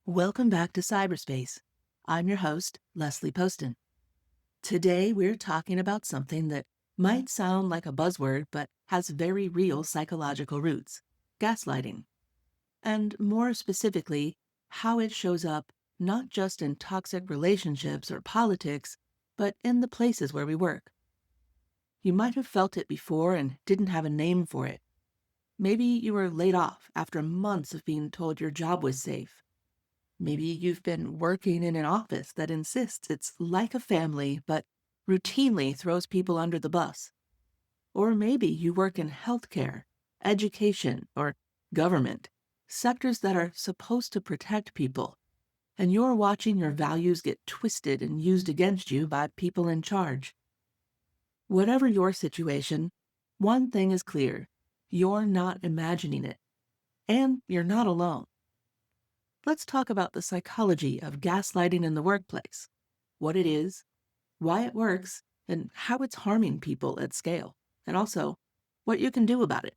Welcome back to Cyberspace. I'm your host, Leslie Poston. Today, we're talking about something that might sound like a buzzword, but has very real psychological roots: gaslighting. And more specifically, how it shows up not just in toxic relationships or politics, but in the places where we work. You might have felt it before and didn't have a name for it. Maybe you were laid off after months of being told your job was safe. Maybe you've been working in an office that insists it's like a family, but routinely throws people under the bus. Or maybe you work in healthcare, education, or government, sectors that are supposed to protect people, and you're watching your values get twisted and used against you by people in charge. Whatever your situation, one thing is clear: you're not imagining it, and you're not alone. Let's talk about the psychology of gaslighting in the workplace, what it is, why it works, and how it's harming people at scale, and also what you can do about it.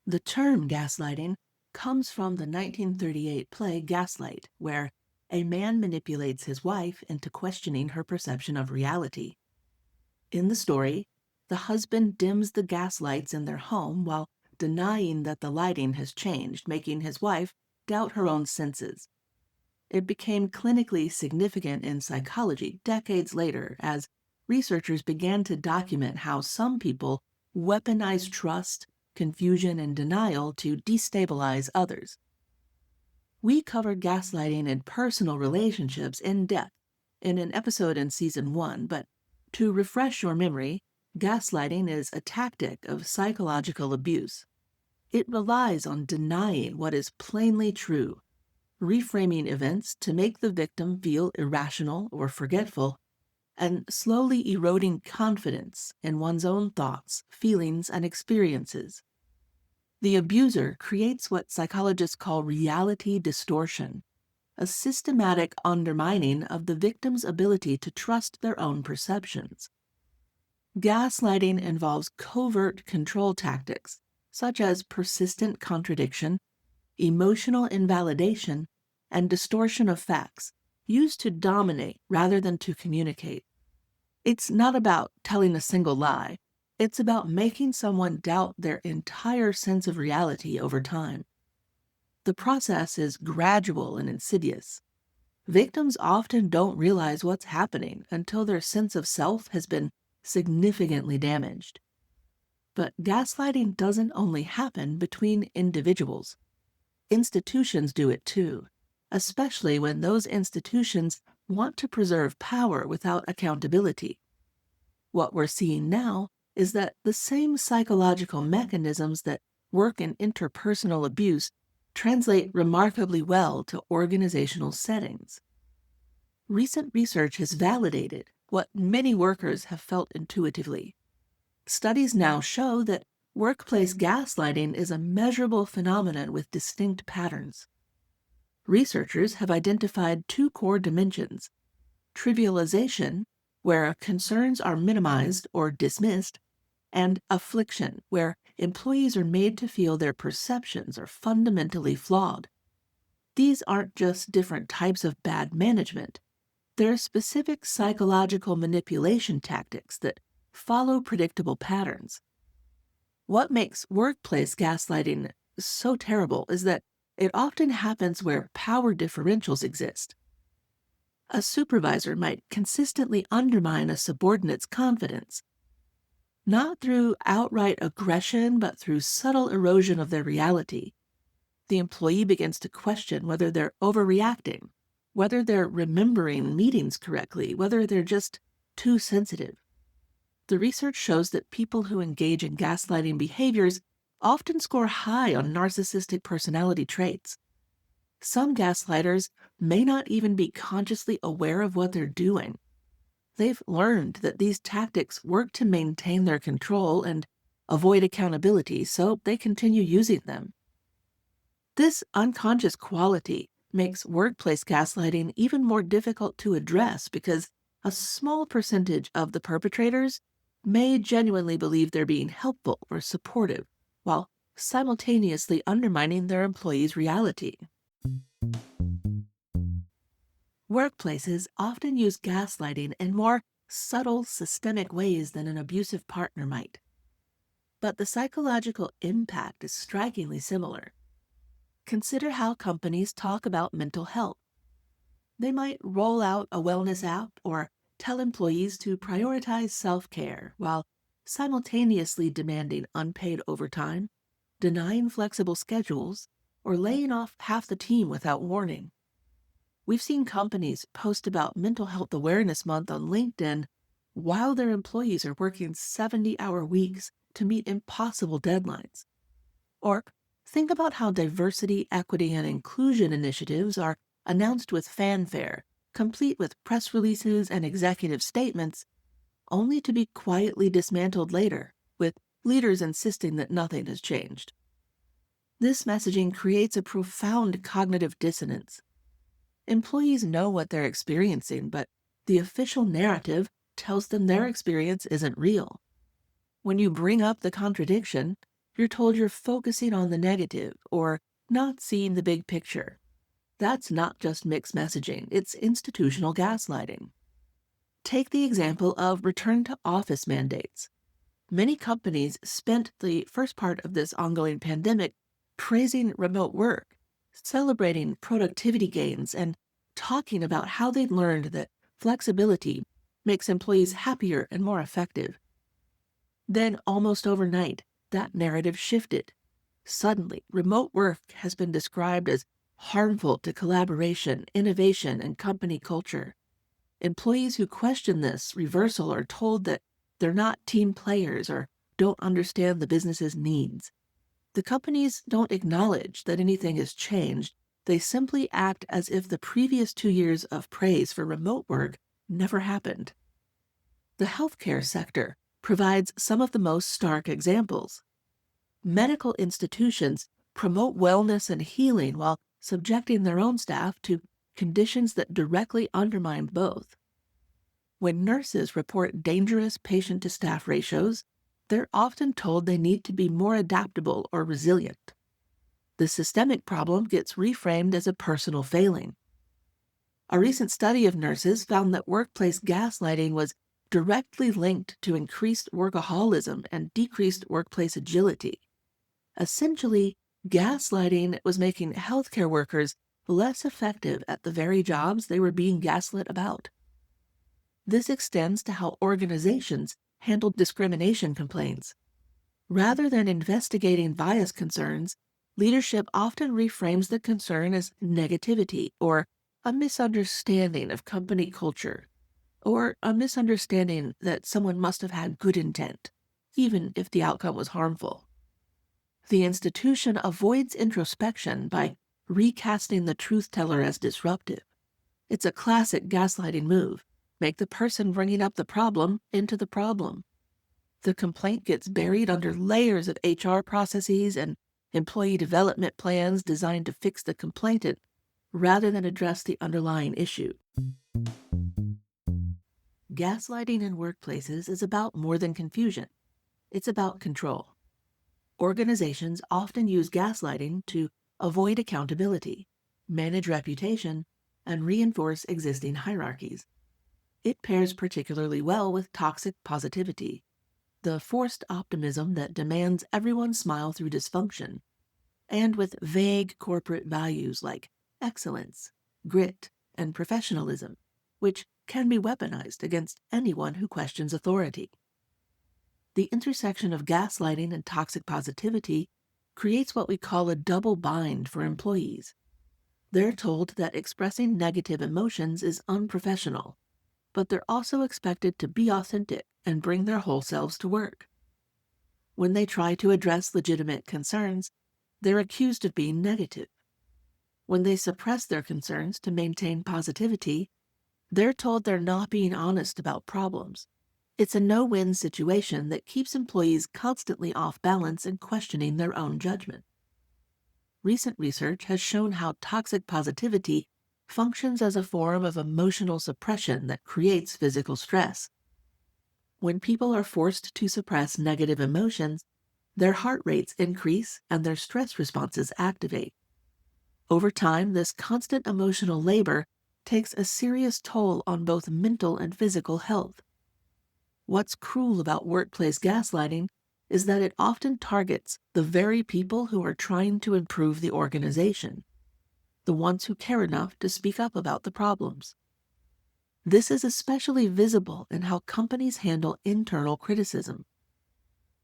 The term gaslighting comes from the 1938 play Gaslight, where a man manipulates his wife into questioning her perception of reality. In the story, the husband dims the gas lights in their home while denying that the lighting has changed, making his wife doubt her own senses. It became clinically significant in psychology decades later as researchers began to document how some people weaponize trust, confusion, and denial to destabilize others. We covered gaslighting in personal relationships in depth in an episode in season 1, but to refresh your memory, gaslighting is a tactic of psychological abuse. It relies on denying what is plainly true, reframing events to make the victim feel irrational or forgetful, and slowly eroding confidence in one's own thoughts, feelings, and experiences. The abuser creates what psychologists call reality distortion, a systematic undermining of the victim's ability to trust their own perceptions. Gaslighting involves covert control tactics, such as persistent contradiction, emotional invalidation, and distortion of facts, used to dominate rather than to communicate. It's not about telling a single lie. It's about making someone doubt their entire sense of reality over time. The process is gradual and insidious. Victims often don't realize what's happening until their sense of self has been significantly damaged. But gaslighting doesn't only happen between individuals. Institutions do it too, especially when those institutions want to preserve power without accountability. What we're seeing now is that the same psychological mechanisms that work in interpersonal abuse translate remarkably well to organizational settings. Recent research has validated what many workers have felt intuitively. Studies now show that workplace gaslighting is a measurable phenomenon with distinct patterns. Researchers have identified two core dimensions: trivialization, where concerns are minimized or dismissed, and affliction, where employees are made to feel their perceptions are fundamentally flawed. These aren't just different types of bad management. They're specific psychological manipulation tactics that follow predictable patterns. What makes workplace gaslighting so terrible is that it often happens where power differentials exist. A supervisor might consistently undermine a subordinate's confidence, not through outright aggression, but through subtle erosion of their reality. The employee begins to question whether they're overreacting, whether they're remembering meetings correctly, whether they're just too sensitive. The research shows that people who engage in gaslighting behaviors often score high on narcissistic personality traits. Some gaslighters may not even be consciously aware of what they're doing. They've learned that these tactics work to maintain their control and avoid accountability, so they continue using them. This unconscious quality makes workplace gaslighting even more difficult to address because a small percentage of the perpetrators may genuinely believe they're being helpful or supportive, while simultaneously undermining their employees' reality. Workplaces often use gaslighting in more subtle, systemic ways than an abusive partner might. But the psychological impact is strikingly similar. Consider how companies talk about mental health. They might roll out a wellness app or tell employees to prioritize self-care while simultaneously demanding unpaid overtime, denying flexible schedules, or laying off half the team without warning. We've seen companies post about Mental Health Awareness Month on LinkedIn while their employees are working 70-hour weeks to meet impossible deadlines. Or think about how diversity, equity, and inclusion initiatives are announced with fanfare, complete with press releases and executive statements, only to be quietly dismantled later, with leaders insisting that nothing has changed. This messaging creates a profound cognitive dissonance. Employees know what they're experiencing, but the official narrative tells them their experience isn't real. When you bring up the contradiction, you're told you're focusing on the negative or not seeing the big picture. That's not just mixed messaging, it's institutional gaslighting. Take the example of return to office mandates. Many companies spent the first part of this ongoing pandemic praising remote work, celebrating productivity gains, and talking about how they'd learned that flexibility makes employees happier and more effective. Then, almost overnight, that narrative shifted. Suddenly, remote work has been described as harmful to collaboration, innovation, and company culture. Employees who question this reversal are told that they're not team players or don't understand the business's needs. The companies don't acknowledge that anything has changed. They simply act as if the previous 2 years of praise for remote work never happened. The healthcare sector provides some of the most stark examples. Medical institutions promote wellness and healing while subjecting their own staff to conditions that directly undermine both. When nurses report dangerous patient-to-staff ratios, they're often told they need to be more adaptable or resilient. The systemic problem gets reframed as a personal failing. A recent study of nurses found that workplace gaslighting was directly linked to increased workaholism and decreased workplace agility. Essentially, gaslighting was making healthcare workers less effective at the very jobs they were being gaslit about. This extends to how organizations handle discrimination complaints. Rather than investigating bias concerns, leadership often reframes the concern as negativity or a misunderstanding of company culture, or a misunderstanding that someone must have had good intent, even if the outcome was harmful. The institution avoids introspection by recasting the truth teller as disruptive. It's a classic gaslighting move. Make the person bringing up the problem into the problem. The complaint gets buried under layers of HR processes and employee development plans designed to fix the complainant rather than address the underlying issue. Gaslighting in workplaces is about more than confusion. It's about control. Organizations often use gaslighting to avoid accountability, manage reputation, and reinforce existing hierarchies. It pairs particularly well with toxic positivity, the forced optimism that demands everyone smile through dysfunction, and with vague corporate values like excellence, grit, and professionalism, which can be weaponized against anyone who questions authority. The intersection of gaslighting and toxic positivity creates what we call a double bind for employees. They're told that expressing negative emotions is unprofessional, but they're also expected to be authentic and bring their whole selves to work. When they try to address legitimate concerns, they're accused of being negative. When they suppress their concerns to maintain positivity, they're told they're not being honest about problems. It's a no-win situation that keeps employees constantly off balance and questioning their own judgment. Recent research has shown how toxic positivity functions as a form of emotional suppression that creates physical stress. When people are forced to suppress negative emotions, Their heart rates increase and their stress responses activate. Over time, this constant emotional labor takes a serious toll on both mental and physical health. What's cruel about workplace gaslighting is that it often targets the very people who are trying to improve the organization, the ones who care enough to speak up about the problems. This is especially visible in how companies handle internal criticism.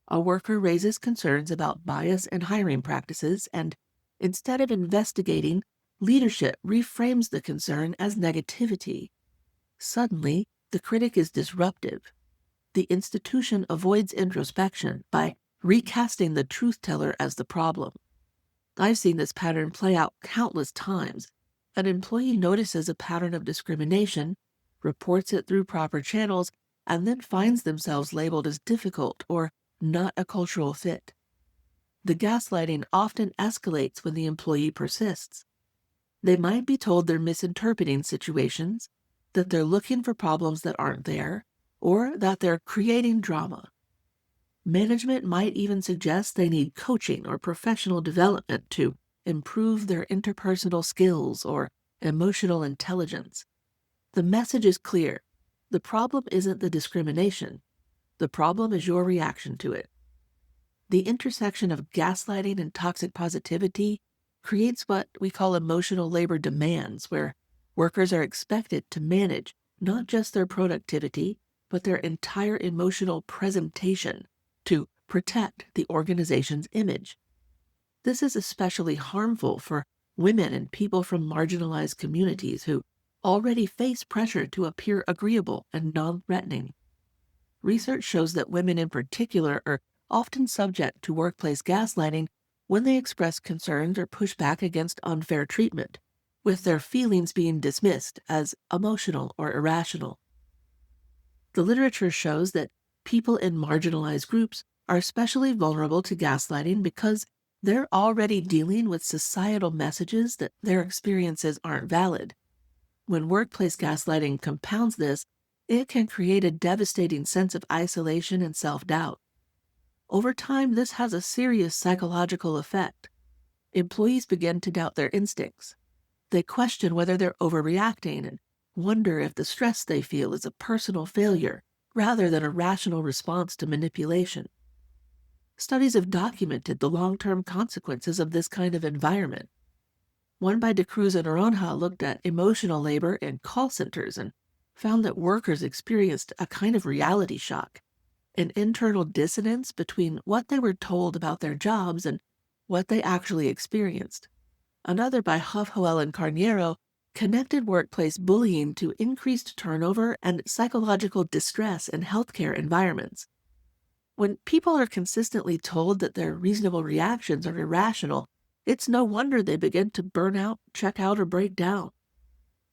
A worker raises concerns about bias in hiring practices, and instead of investigating, leadership reframes the concern as negativity. Suddenly, the critic is disruptive. The institution avoids introspection by recasting the truth teller as the problem. I've seen this pattern play out countless times. An employee notices a pattern of discrimination, reports it through proper channels, and then finds themselves labeled as difficult or not a cultural fit. The gaslighting often escalates when the employee persists. They might be told they're misinterpreting situations, that they're looking for problems that aren't there, or that they're creating drama. Management might even suggest they need coaching or professional development to improve their interpersonal skills or emotional intelligence. The message is clear. The problem isn't the discrimination. The problem is your reaction to it. The intersection of gaslighting and toxic positivity creates what we call emotional labor demands, where workers are expected to manage not just their productivity, but their entire emotional presentation to protect the organization's image. This is especially harmful for women and people from marginalized communities who already face pressure to appear agreeable and non-threatening. Research shows that women in particular are often subject to workplace gaslighting when they express concerns or push back against unfair treatment, with their feelings being dismissed as emotional or irrational. The literature shows that people in marginalized groups are especially vulnerable to gaslighting because they're already dealing with societal messages that their experiences aren't valid. When workplace gaslighting compounds this, it can create a devastating sense of isolation and self-doubt. Over time, this has a serious psychological effect. Employees begin to doubt their instincts. They question whether they're overreacting and wonder if the stress they feel is a personal failure rather than a rational response to manipulation. Studies have documented the long-term consequences of this kind of environment. One by De Cruz and Aronha looked at emotional labor in call centers and found that workers experienced a kind of reality shock, an internal dissonance between what they were told about their jobs and what they actually experienced. Another by Hofhoel and Carniero connected workplace bullying to increased turnover and psychological distress in healthcare environments. When people are consistently told that their reasonable reactions are irrational, it's no wonder they begin to burn out, check out, or break down.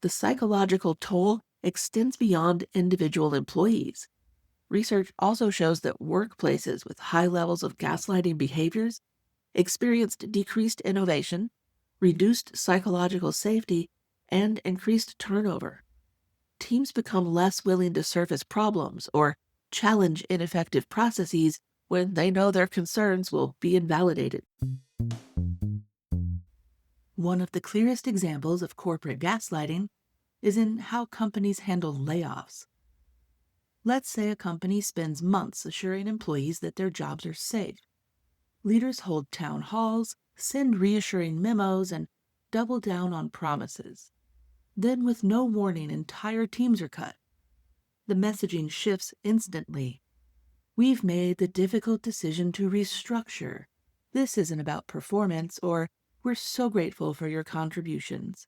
The psychological toll extends beyond individual employees. Research also shows that workplaces with high levels of gaslighting behaviors experienced decreased innovation, reduced psychological safety, and increased turnover. Teams become less willing to surface problems or challenge ineffective processes when they know their concerns will be invalidated. One of the clearest examples of corporate gaslighting is in how companies handle layoffs. Let's say a company spends months assuring employees that their jobs are safe. Leaders hold town halls, send reassuring memos, and double down on promises. Then, with no warning, entire teams are cut. The messaging shifts instantly. We've made the difficult decision to restructure. This isn't about performance, or we're so grateful for your contributions.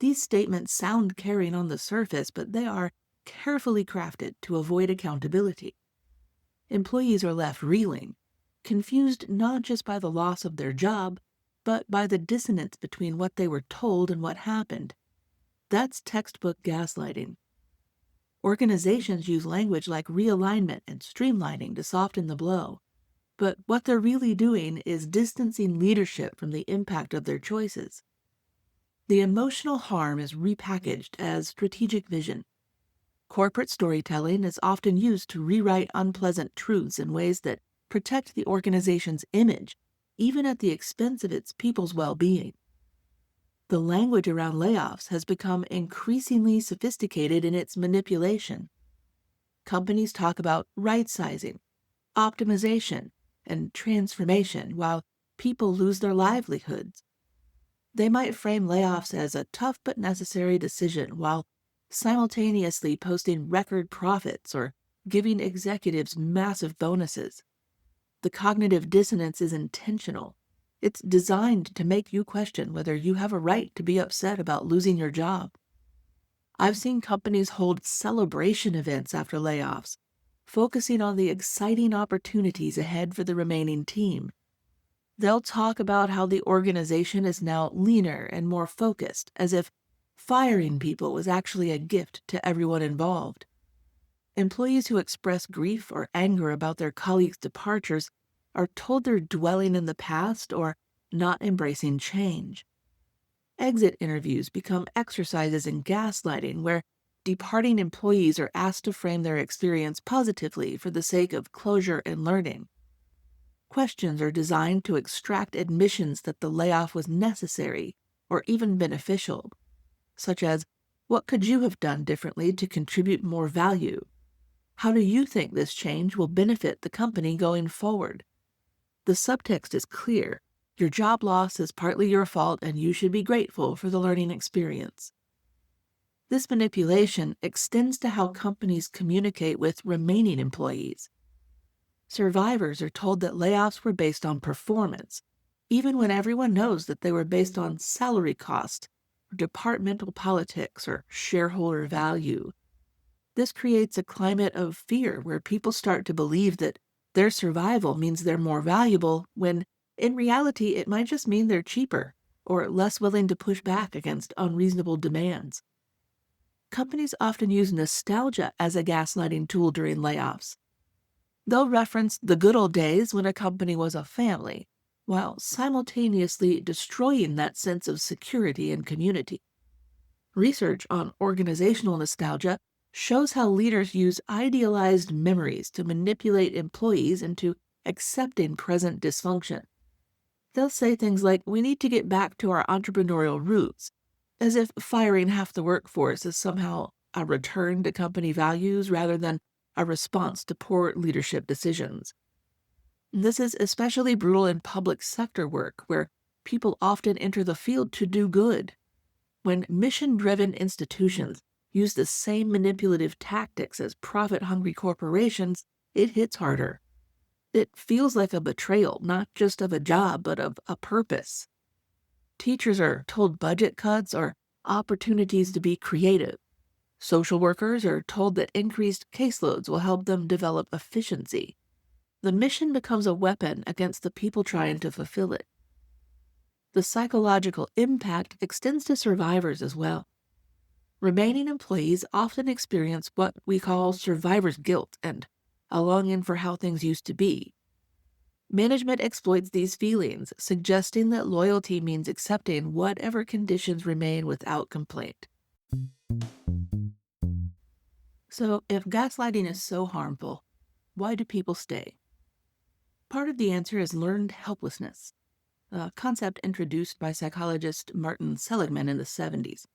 These statements sound caring on the surface, but they are carefully crafted to avoid accountability. Employees are left reeling, confused not just by the loss of their job, but by the dissonance between what they were told and what happened. That's textbook gaslighting. Organizations use language like realignment and streamlining to soften the blow, but what they're really doing is distancing leadership from the impact of their choices. The emotional harm is repackaged as strategic vision. Corporate storytelling is often used to rewrite unpleasant truths in ways that protect the organization's image, even at the expense of its people's well-being. The language around layoffs has become increasingly sophisticated in its manipulation. Companies talk about right-sizing, optimization, and transformation while people lose their livelihoods. They might frame layoffs as a tough but necessary decision while simultaneously posting record profits or giving executives massive bonuses. The cognitive dissonance is intentional. It's designed to make you question whether you have a right to be upset about losing your job. I've seen companies hold celebration events after layoffs, focusing on the exciting opportunities ahead for the remaining team. They'll talk about how the organization is now leaner and more focused, as if firing people was actually a gift to everyone involved. Employees who express grief or anger about their colleagues' departures are told they're dwelling in the past or not embracing change. Exit interviews become exercises in gaslighting where departing employees are asked to frame their experience positively for the sake of closure and learning. Questions are designed to extract admissions that the layoff was necessary or even beneficial, such as, what could you have done differently to contribute more value? How do you think this change will benefit the company going forward? The subtext is clear. Your job loss is partly your fault and you should be grateful for the learning experience. This manipulation extends to how companies communicate with remaining employees. Survivors are told that layoffs were based on performance, even when everyone knows that they were based on salary cost, or departmental politics, or shareholder value. This creates a climate of fear where people start to believe that their survival means they're more valuable, when in reality it might just mean they're cheaper or less willing to push back against unreasonable demands. Companies often use nostalgia as a gaslighting tool during layoffs. They'll reference the good old days when a company was a family, while simultaneously destroying that sense of security and community. Research on organizational nostalgia shows how leaders use idealized memories to manipulate employees into accepting present dysfunction. They'll say things like, "We need to get back to our entrepreneurial roots," as if firing half the workforce is somehow a return to company values rather than a response to poor leadership decisions. This is especially brutal in public sector work, where people often enter the field to do good. When mission-driven institutions use the same manipulative tactics as profit-hungry corporations, it hits harder. It feels like a betrayal, not just of a job, but of a purpose. Teachers are told budget cuts are opportunities to be creative. Social workers are told that increased caseloads will help them develop efficiency. The mission becomes a weapon against the people trying to fulfill it. The psychological impact extends to survivors as well. Remaining employees often experience what we call survivor's guilt and a longing for how things used to be. Management exploits these feelings, suggesting that loyalty means accepting whatever conditions remain without complaint. So, if gaslighting is so harmful, why do people stay? Part of the answer is learned helplessness, a concept introduced by psychologist Martin Seligman in the 70s.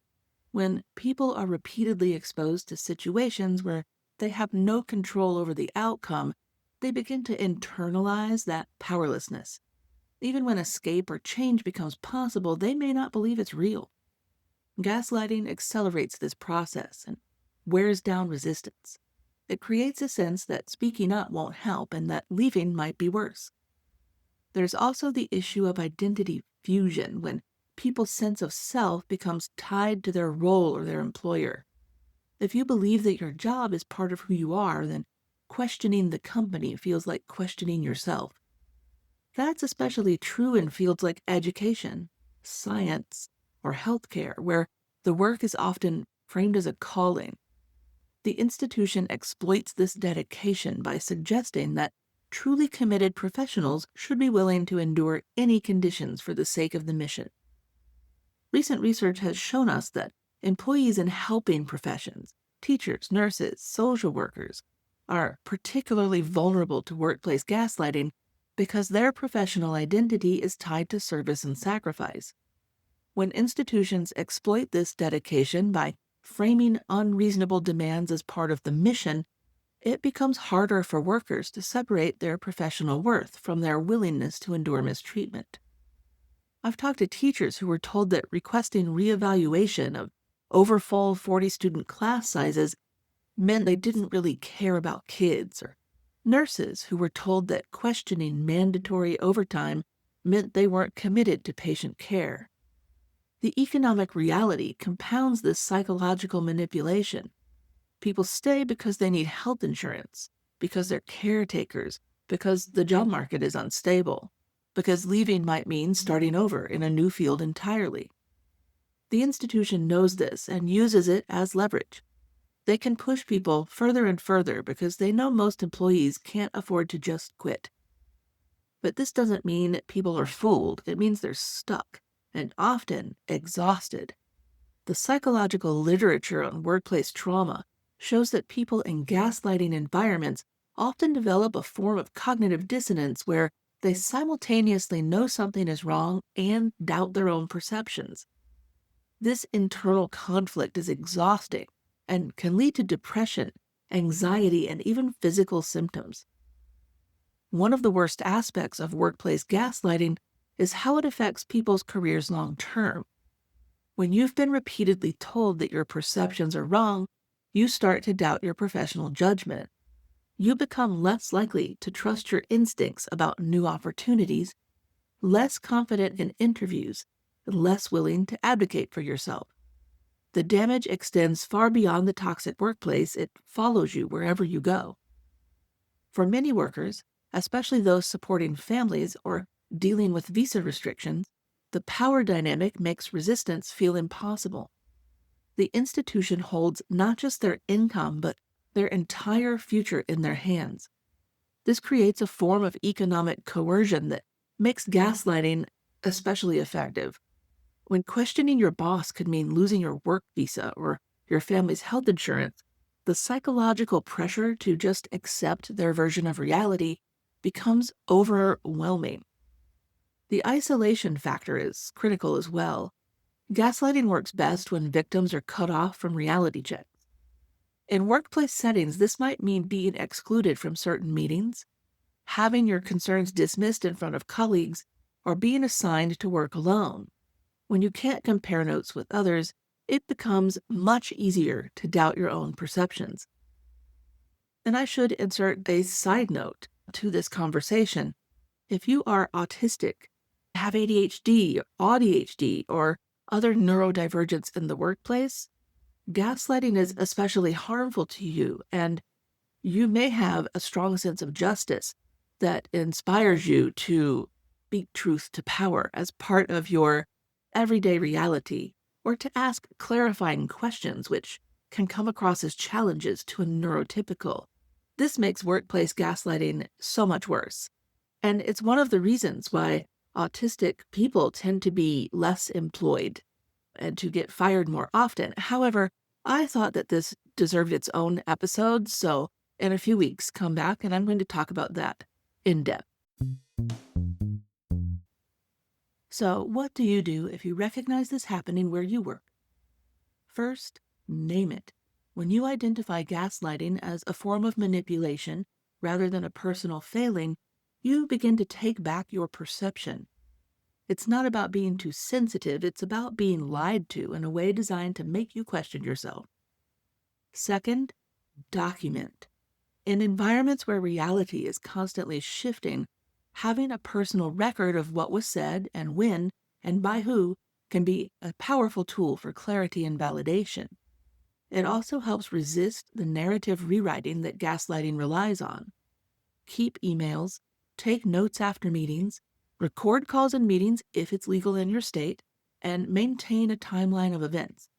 When people are repeatedly exposed to situations where they have no control over the outcome, they begin to internalize that powerlessness. Even when escape or change becomes possible, they may not believe it's real. Gaslighting accelerates this process and wears down resistance. It creates a sense that speaking up won't help and that leaving might be worse. There's also the issue of identity fusion, when people's sense of self becomes tied to their role or their employer. If you believe that your job is part of who you are, then questioning the company feels like questioning yourself. That's especially true in fields like education, science, or healthcare, where the work is often framed as a calling. The institution exploits this dedication by suggesting that truly committed professionals should be willing to endure any conditions for the sake of the mission. Recent research has shown us that employees in helping professions, teachers, nurses, social workers, are particularly vulnerable to workplace gaslighting because their professional identity is tied to service and sacrifice. When institutions exploit this dedication by framing unreasonable demands as part of the mission, it becomes harder for workers to separate their professional worth from their willingness to endure mistreatment. I've talked to teachers who were told that requesting reevaluation of overfull 40-student class sizes meant they didn't really care about kids, or nurses who were told that questioning mandatory overtime meant they weren't committed to patient care. The economic reality compounds this psychological manipulation. People stay because they need health insurance, because they're caretakers, because the job market is unstable, because leaving might mean starting over in a new field entirely. The institution knows this and uses it as leverage. They can push people further and further because they know most employees can't afford to just quit. But this doesn't mean people are fooled. It means they're stuck and often exhausted. The psychological literature on workplace trauma shows that people in gaslighting environments often develop a form of cognitive dissonance where they simultaneously know something is wrong and doubt their own perceptions. This internal conflict is exhausting and can lead to depression, anxiety, and even physical symptoms. One of the worst aspects of workplace gaslighting is how it affects people's careers long term. When you've been repeatedly told that your perceptions are wrong, you start to doubt your professional judgment. You become less likely to trust your instincts about new opportunities, less confident in interviews, and less willing to advocate for yourself. The damage extends far beyond the toxic workplace. It follows you wherever you go. For many workers, especially those supporting families or dealing with visa restrictions, the power dynamic makes resistance feel impossible. The institution holds not just their income, but their entire future in their hands. This creates a form of economic coercion that makes gaslighting especially effective. When questioning your boss could mean losing your work visa or your family's health insurance, the psychological pressure to just accept their version of reality becomes overwhelming. The isolation factor is critical as well. Gaslighting works best when victims are cut off from reality checks. In workplace settings, this might mean being excluded from certain meetings, having your concerns dismissed in front of colleagues, or being assigned to work alone. When you can't compare notes with others, it becomes much easier to doubt your own perceptions. And I should insert a side note to this conversation. If you are autistic, have ADHD, ADHD, or other neurodivergence in the workplace, gaslighting is especially harmful to you, and you may have a strong sense of justice that inspires you to speak truth to power as part of your everyday reality, or to ask clarifying questions which can come across as challenges to a neurotypical. This makes workplace gaslighting so much worse. And it's one of the reasons why autistic people tend to be less employed and to get fired more often. However, I thought that this deserved its own episode, so in a few weeks, come back and I'm going to talk about that in depth. So, what do you do if you recognize this happening where you work? First, name it. When you identify gaslighting as a form of manipulation rather than a personal failing, you begin to take back your perception. It's not about being too sensitive, it's about being lied to in a way designed to make you question yourself. Second, document. In environments where reality is constantly shifting, having a personal record of what was said and when and by who can be a powerful tool for clarity and validation. It also helps resist the narrative rewriting that gaslighting relies on. Keep emails, take notes after meetings, record calls and meetings if it's legal in your state, and maintain a timeline of events.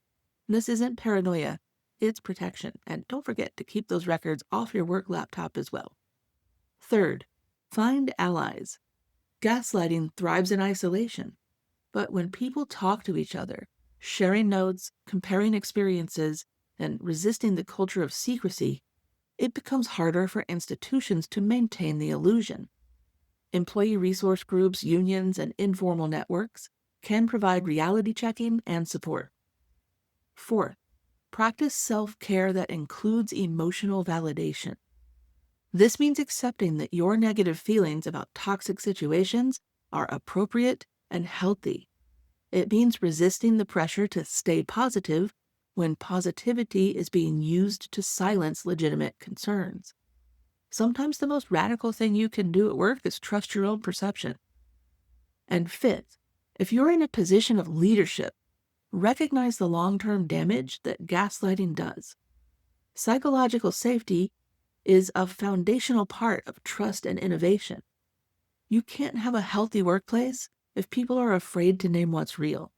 This isn't paranoia, it's protection, and don't forget to keep those records off your work laptop as well. Third, find allies. Gaslighting thrives in isolation, but when people talk to each other, sharing notes, comparing experiences, and resisting the culture of secrecy, it becomes harder for institutions to maintain the illusion. Employee resource groups, unions, and informal networks can provide reality checking and support. Fourth, practice self-care that includes emotional validation. This means accepting that your negative feelings about toxic situations are appropriate and healthy. It means resisting the pressure to stay positive when positivity is being used to silence legitimate concerns. Sometimes the most radical thing you can do at work is trust your own perception. And fifth, if you're in a position of leadership, recognize the long-term damage that gaslighting does. Psychological safety is a foundational part of trust and innovation. You can't have a healthy workplace if people are afraid to name what's real.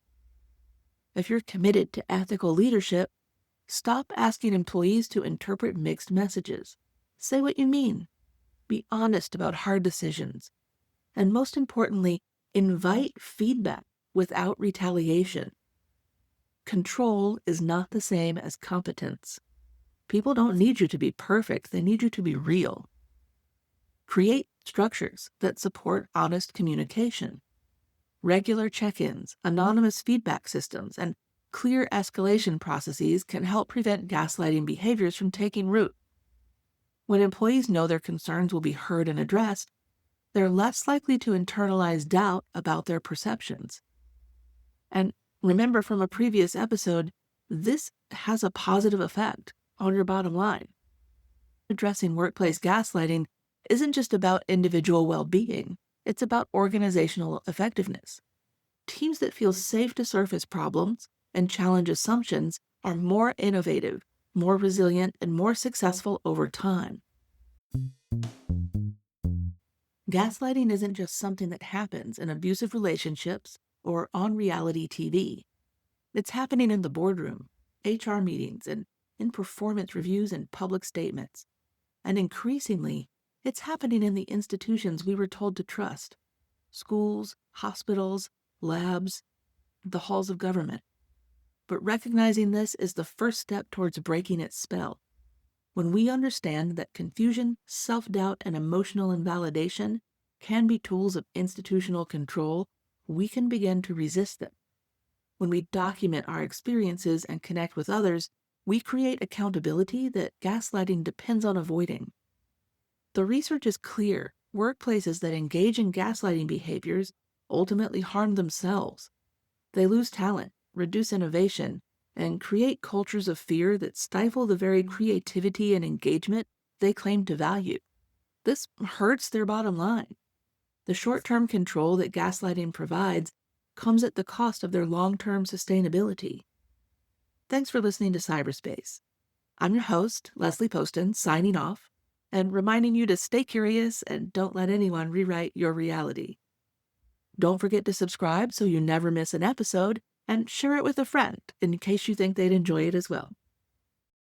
If you're committed to ethical leadership, stop asking employees to interpret mixed messages. Say what you mean. Be honest about hard decisions. And most importantly, invite feedback without retaliation. Control is not the same as competence. People don't need you to be perfect, they need you to be real. Create structures that support honest communication. Regular check-ins, anonymous feedback systems, and clear escalation processes can help prevent gaslighting behaviors from taking root. When employees know their concerns will be heard and addressed, they're less likely to internalize doubt about their perceptions. And remember from a previous episode, this has a positive effect on your bottom line. Addressing workplace gaslighting isn't just about individual well-being, it's about organizational effectiveness. Teams that feel safe to surface problems and challenge assumptions are more innovative, more resilient, and more successful over time. Gaslighting isn't just something that happens in abusive relationships or on reality TV. It's happening in the boardroom, HR meetings, and in performance reviews and public statements. And increasingly, it's happening in the institutions we were told to trust: schools, hospitals, labs, the halls of government. But recognizing this is the first step towards breaking its spell. When we understand that confusion, self-doubt, and emotional invalidation can be tools of institutional control, we can begin to resist them. When we document our experiences and connect with others, we create accountability that gaslighting depends on avoiding. The research is clear. Workplaces that engage in gaslighting behaviors ultimately harm themselves. They lose talent, reduce innovation, and create cultures of fear that stifle the very creativity and engagement they claim to value. This hurts their bottom line. The short-term control that gaslighting provides comes at the cost of their long-term sustainability. Thanks for listening to Cyberspace. I'm your host, Leslie Poston, signing off and reminding you to stay curious and don't let anyone rewrite your reality. Don't forget to subscribe so you never miss an episode, and share it with a friend in case you think they'd enjoy it as well.